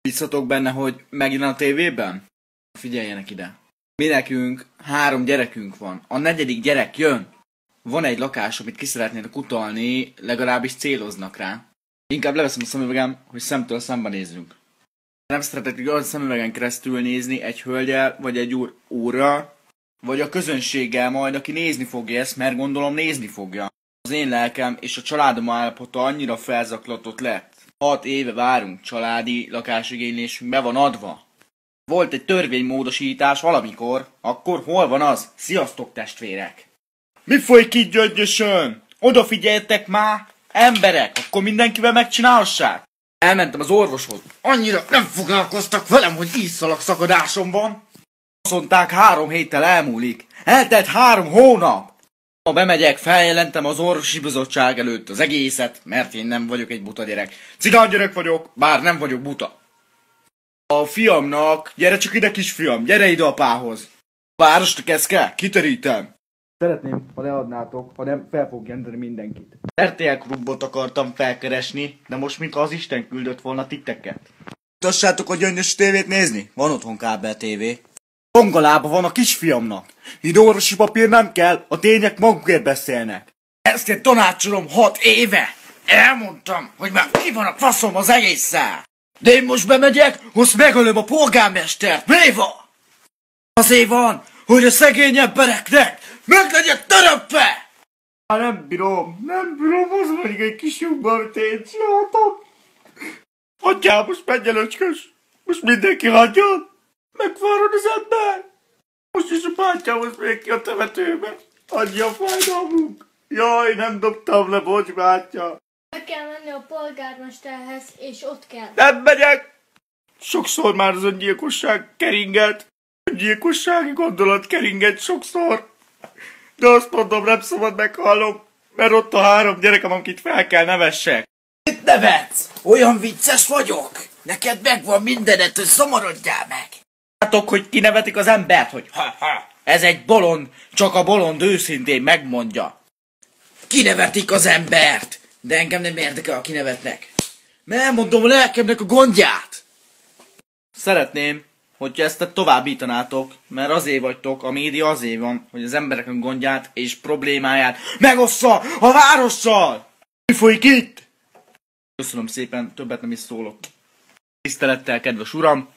Bízhatok benne, hogy megint a tévében? Figyeljenek ide. Mi nekünk 3 gyerekünk van. A 4. gyerek jön. Van egy lakás, amit ki szeretnének utalni, legalábbis céloznak rá. Inkább leveszem a szemüvegem, hogy szemtől szembe nézzünk. Nem szeretek a szemüvegen keresztül nézni egy hölgyel, vagy egy úrral, vagy a közönséggel majd, aki nézni fogja ezt, mert gondolom nézni fogja. Az én lelkem és a családom állapota annyira felzaklatott lett. 6 éve várunk, családi lakásigénylésünk be van adva. Volt egy törvénymódosítás valamikor, akkor hol van az? Sziasztok, testvérek! Mi folyik itt, gyöngyösön? Odafigyeljetek már! Emberek, akkor mindenkivel megcsinálhassák! Elmentem az orvoshoz. Annyira nem foglalkoztak velem, hogy ízszalagszakadásom van. Azt mondták, 3 héttel elmúlik. Eltelt 3 hónap! Ha bemegyek, feljelentem az orvosi bizottság előtt az egészet, mert én nem vagyok egy buta gyerek. Cigány gyerek vagyok, bár nem vagyok buta. A fiamnak, gyere csak ide, kisfiam, gyere ide apához. A városnak ez kell, kiterítem. Szeretném, ha leadnátok, ha nem fel fog jelenteni mindenkit. RTL Klubot akartam felkeresni, de most mintha az Isten küldött volna titeket. Tassátok a Gyöngyös tévét nézni? Van otthon kábel tévé. Tongalába van a kisfiamnak. Ide orvosi papír nem kell, a tények magukért beszélnek. Ezt én tanácsolom 6 éve. Elmondtam, hogy már ki van a faszom az egésszel. De én most bemegyek, azt megölöm a polgármestert. Mi van? Azért van, hogy a szegény embereknek meg legyek töröpve! Nem bírom, az mondjuk egy kis lyukba, amit én csináltam. Atyám, most menjen, öcskös. Most mindenki hagyjon. Megfárad az ember. Most is a bátyámhoz megy ki a temetőbe. Adja a fájdalmunk. Jaj, nem dobtam le, bocs, bátya. Meg kell menni a polgármesterhez, és ott kell. Nem megyek! Sokszor már az öngyilkosság keringett. Öngyilkossági gondolat keringett sokszor. De azt mondom, nem szabad meghallom, mert ott a 3 gyerekem, akit fel kell nevessek. Mit nevetsz? Olyan vicces vagyok. Neked megvan mindened, hogy szomorodjál meg. Látok, hogy kinevetik az embert, hogy ha-ha, ez egy bolond, csak a bolond őszintén megmondja. Kinevetik az embert, de engem nem érdekel, ha kinevetnek. Mert elmondom a lelkemnek a gondját. Szeretném, hogyha ezt továbbítanátok, mert azért vagytok, a média azért van, hogy az emberek a gondját és problémáját megossza a várossal! Mi folyik itt? Köszönöm szépen, többet nem is szólok. Tisztelettel, kedves uram!